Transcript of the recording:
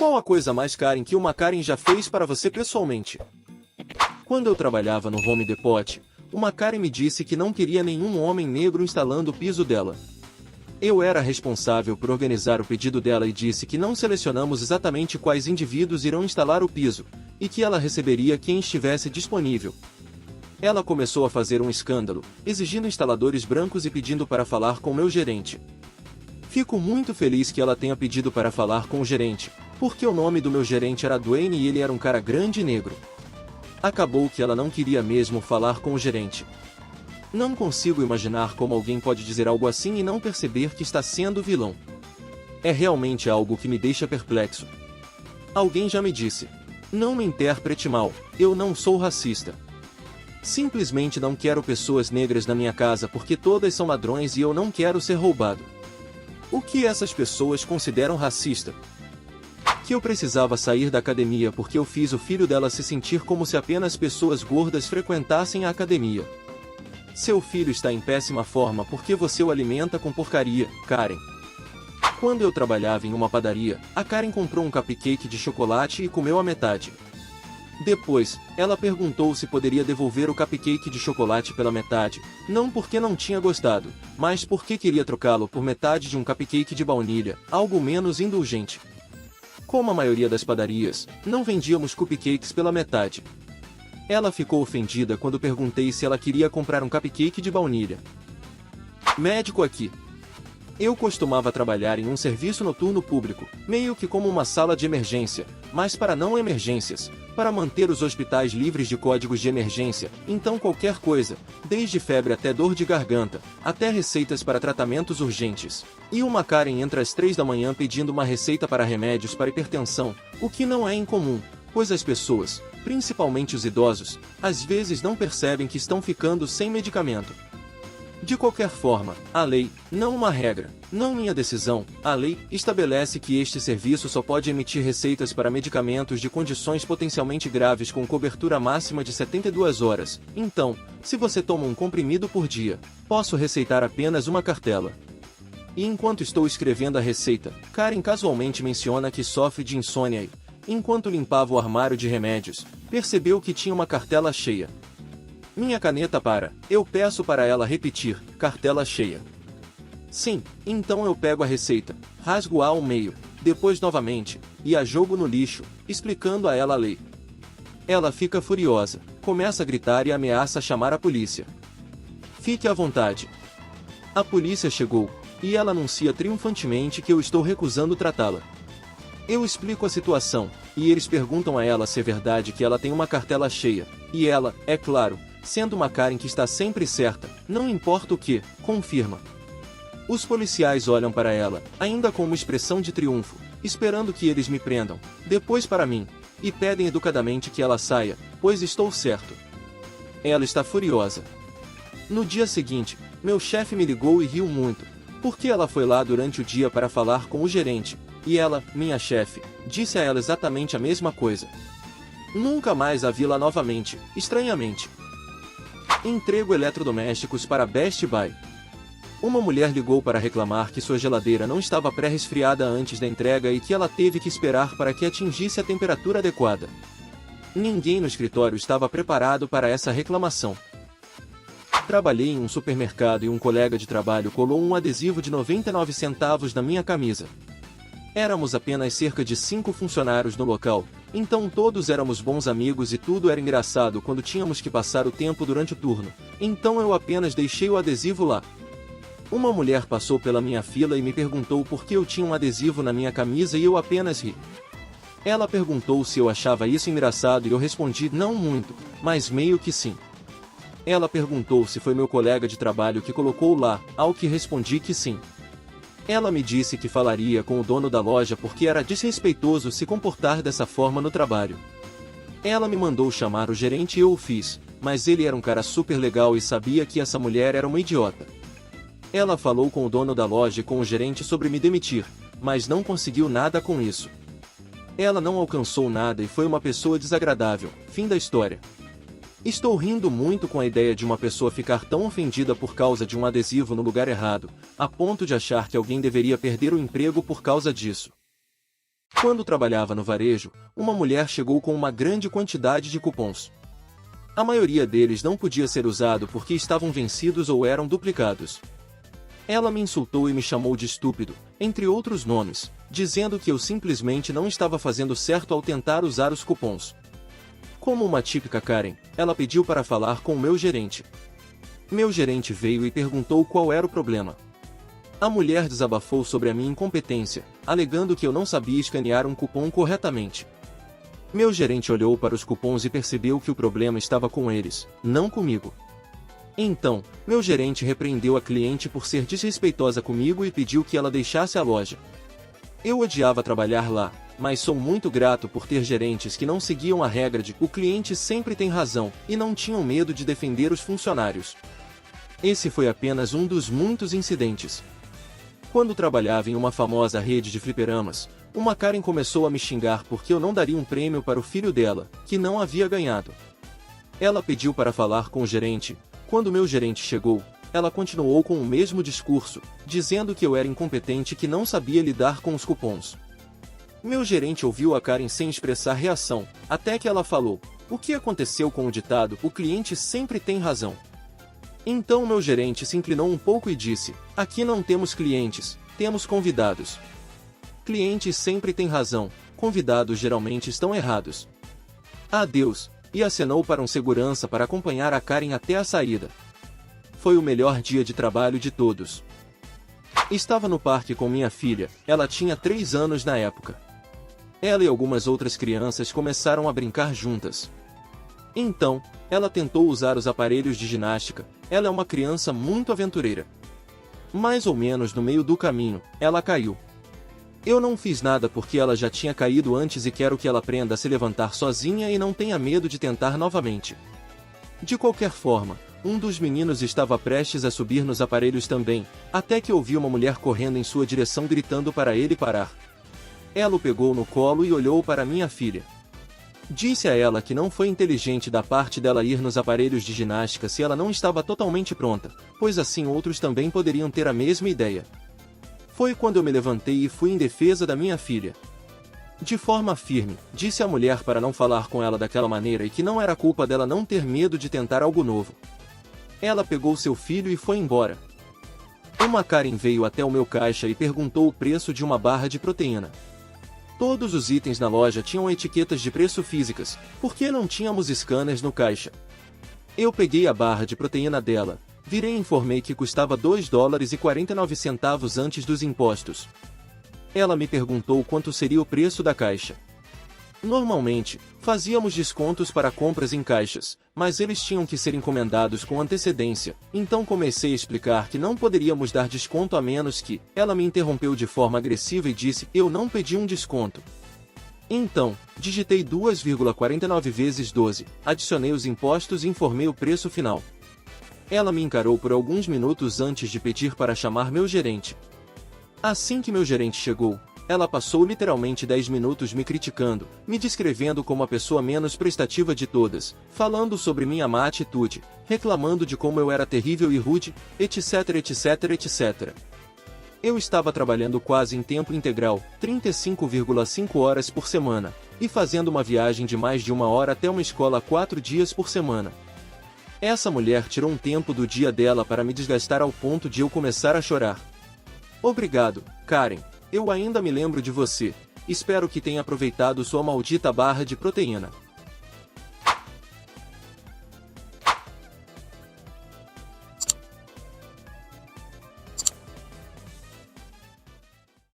Qual a coisa mais Karen que uma Karen já fez para você pessoalmente? Quando eu trabalhava no Home Depot, uma Karen me disse que não queria nenhum homem negro instalando o piso dela. Eu era responsável por organizar o pedido dela e disse que não selecionamos exatamente quais indivíduos irão instalar o piso, e que ela receberia quem estivesse disponível. Ela começou a fazer um escândalo, exigindo instaladores brancos e pedindo para falar com meu gerente. Fico muito feliz que ela tenha pedido para falar com o gerente, porque o nome do meu gerente era Dwayne e ele era um cara grande e negro. Acabou que ela não queria mesmo falar com o gerente. Não consigo imaginar como alguém pode dizer algo assim e não perceber que está sendo vilão. É realmente algo que me deixa perplexo. Alguém já me disse: não me interprete mal, eu não sou racista. Simplesmente não quero pessoas negras na minha casa porque todas são ladrões e eu não quero ser roubado. O que essas pessoas consideram racista? Que eu precisava sair da academia porque eu fiz o filho dela se sentir como se apenas pessoas gordas frequentassem a academia. Seu filho está em péssima forma porque você o alimenta com porcaria, Karen. Quando eu trabalhava em uma padaria, a Karen comprou um cupcake de chocolate e comeu a metade. Depois, ela perguntou se poderia devolver o cupcake de chocolate pela metade, não porque não tinha gostado, mas porque queria trocá-lo por metade de um cupcake de baunilha, algo menos indulgente. Como a maioria das padarias, não vendíamos cupcakes pela metade. Ela ficou ofendida quando perguntei se ela queria comprar um cupcake de baunilha. Médico aqui. Eu costumava trabalhar em um serviço noturno público, meio que como uma sala de emergência, mas para não emergências, para manter os hospitais livres de códigos de emergência, então qualquer coisa, desde febre até dor de garganta, até receitas para tratamentos urgentes. E uma Karen entra às 3 da manhã pedindo uma receita para remédios para hipertensão, o que não é incomum, pois as pessoas, principalmente os idosos, às vezes não percebem que estão ficando sem medicamento. De qualquer forma, a lei, não uma regra, não minha decisão, a lei, estabelece que este serviço só pode emitir receitas para medicamentos de condições potencialmente graves com cobertura máxima de 72 horas. Então, se você toma um comprimido por dia, posso receitar apenas uma cartela. E enquanto estou escrevendo a receita, Karen casualmente menciona que sofre de insônia e, enquanto limpava o armário de remédios, percebeu que tinha uma cartela cheia. Minha caneta para, eu peço para ela repetir, cartela cheia. Sim, então eu pego a receita, rasgo-a ao meio, depois novamente, e a jogo no lixo, explicando a ela a lei. Ela fica furiosa, começa a gritar e ameaça chamar a polícia. Fique à vontade. A polícia chegou, e ela anuncia triunfantemente que eu estou recusando tratá-la. Eu explico a situação, e eles perguntam a ela se é verdade que ela tem uma cartela cheia, e ela, é claro, sendo uma Karen que está sempre certa, não importa o que, confirma. Os policiais olham para ela, ainda com uma expressão de triunfo, esperando que eles me prendam, depois para mim, e pedem educadamente que ela saia, pois estou certo. Ela está furiosa. No dia seguinte, meu chefe me ligou e riu muito, porque ela foi lá durante o dia para falar com o gerente, e ela, minha chefe, disse a ela exatamente a mesma coisa. Nunca mais a vi lá novamente, estranhamente. Entrego eletrodomésticos para Best Buy. Uma mulher ligou para reclamar que sua geladeira não estava pré-resfriada antes da entrega e que ela teve que esperar para que atingisse a temperatura adequada. Ninguém no escritório estava preparado para essa reclamação. Trabalhei em um supermercado e um colega de trabalho colou um adesivo de 99 centavos na minha camisa. Éramos apenas cerca de 5 funcionários no local, então todos éramos bons amigos e tudo era engraçado quando tínhamos que passar o tempo durante o turno, então eu apenas deixei o adesivo lá. Uma mulher passou pela minha fila e me perguntou por que eu tinha um adesivo na minha camisa e eu apenas ri. Ela perguntou se eu achava isso engraçado e eu respondi não muito, mas meio que sim. Ela perguntou se foi meu colega de trabalho que colocou lá, ao que respondi que sim. Ela me disse que falaria com o dono da loja porque era desrespeitoso se comportar dessa forma no trabalho. Ela me mandou chamar o gerente e eu o fiz, mas ele era um cara super legal e sabia que essa mulher era uma idiota. Ela falou com o dono da loja e com o gerente sobre me demitir, mas não conseguiu nada com isso. Ela não alcançou nada e foi uma pessoa desagradável, fim da história. Estou rindo muito com a ideia de uma pessoa ficar tão ofendida por causa de um adesivo no lugar errado, a ponto de achar que alguém deveria perder o emprego por causa disso. Quando trabalhava no varejo, uma mulher chegou com uma grande quantidade de cupons. A maioria deles não podia ser usado porque estavam vencidos ou eram duplicados. Ela me insultou e me chamou de estúpido, entre outros nomes, dizendo que eu simplesmente não estava fazendo certo ao tentar usar os cupons. Como uma típica Karen, ela pediu para falar com o meu gerente. Meu gerente veio e perguntou qual era o problema. A mulher desabafou sobre a minha incompetência, alegando que eu não sabia escanear um cupom corretamente. Meu gerente olhou para os cupons e percebeu que o problema estava com eles, não comigo. Então, meu gerente repreendeu a cliente por ser desrespeitosa comigo e pediu que ela deixasse a loja. Eu odiava trabalhar lá, mas sou muito grato por ter gerentes que não seguiam a regra de "o cliente sempre tem razão" e não tinham medo de defender os funcionários. Esse foi apenas um dos muitos incidentes. Quando trabalhava em uma famosa rede de fliperamas, uma Karen começou a me xingar porque eu não daria um prêmio para o filho dela, que não havia ganhado. Ela pediu para falar com o gerente. Quando meu gerente chegou, ela continuou com o mesmo discurso, dizendo que eu era incompetente e que não sabia lidar com os cupons. Meu gerente ouviu a Karen sem expressar reação, até que ela falou: "O que aconteceu com o ditado 'o cliente sempre tem razão'?" Então meu gerente se inclinou um pouco e disse: "Aqui não temos clientes, temos convidados. Clientes sempre têm razão, convidados geralmente estão errados. Adeus", e acenou para um segurança para acompanhar a Karen até a saída. Foi o melhor dia de trabalho de todos. Estava no parque com minha filha, ela tinha 3 anos na época. Ela e algumas outras crianças começaram a brincar juntas. Então, ela tentou usar os aparelhos de ginástica. Ela é uma criança muito aventureira. Mais ou menos no meio do caminho, ela caiu. Eu não fiz nada porque ela já tinha caído antes e quero que ela aprenda a se levantar sozinha e não tenha medo de tentar novamente. De qualquer forma, um dos meninos estava prestes a subir nos aparelhos também, até que ouvi uma mulher correndo em sua direção gritando para ele parar. Ela o pegou no colo e olhou para minha filha. Disse a ela que não foi inteligente da parte dela ir nos aparelhos de ginástica se ela não estava totalmente pronta, pois assim outros também poderiam ter a mesma ideia. Foi quando eu me levantei e fui em defesa da minha filha. De forma firme, disse à mulher para não falar com ela daquela maneira e que não era culpa dela não ter medo de tentar algo novo. Ela pegou seu filho e foi embora. Uma Karen veio até o meu caixa e perguntou o preço de uma barra de proteína. Todos os itens na loja tinham etiquetas de preço físicas, porque não tínhamos scanners no caixa. Eu peguei a barra de proteína dela, virei e informei que custava $2,49 antes dos impostos. Ela me perguntou quanto seria o preço da caixa. Normalmente, fazíamos descontos para compras em caixas, mas eles tinham que ser encomendados com antecedência, então comecei a explicar que não poderíamos dar desconto a menos que... Ela me interrompeu de forma agressiva e disse: "Eu não pedi um desconto." Então, digitei 2,49 vezes 12, adicionei os impostos e informei o preço final. Ela me encarou por alguns minutos antes de pedir para chamar meu gerente. Assim que meu gerente chegou, ela passou literalmente 10 minutos me criticando, me descrevendo como a pessoa menos prestativa de todas, falando sobre minha má atitude, reclamando de como eu era terrível e rude, etc, etc, etc. Eu estava trabalhando quase em tempo integral, 35,5 horas por semana, e fazendo uma viagem de mais de 1 hora até uma escola 4 dias por semana. Essa mulher tirou um tempo do dia dela para me desgastar ao ponto de eu começar a chorar. Obrigado, Karen. Eu ainda me lembro de você. Espero que tenha aproveitado sua maldita barra de proteína.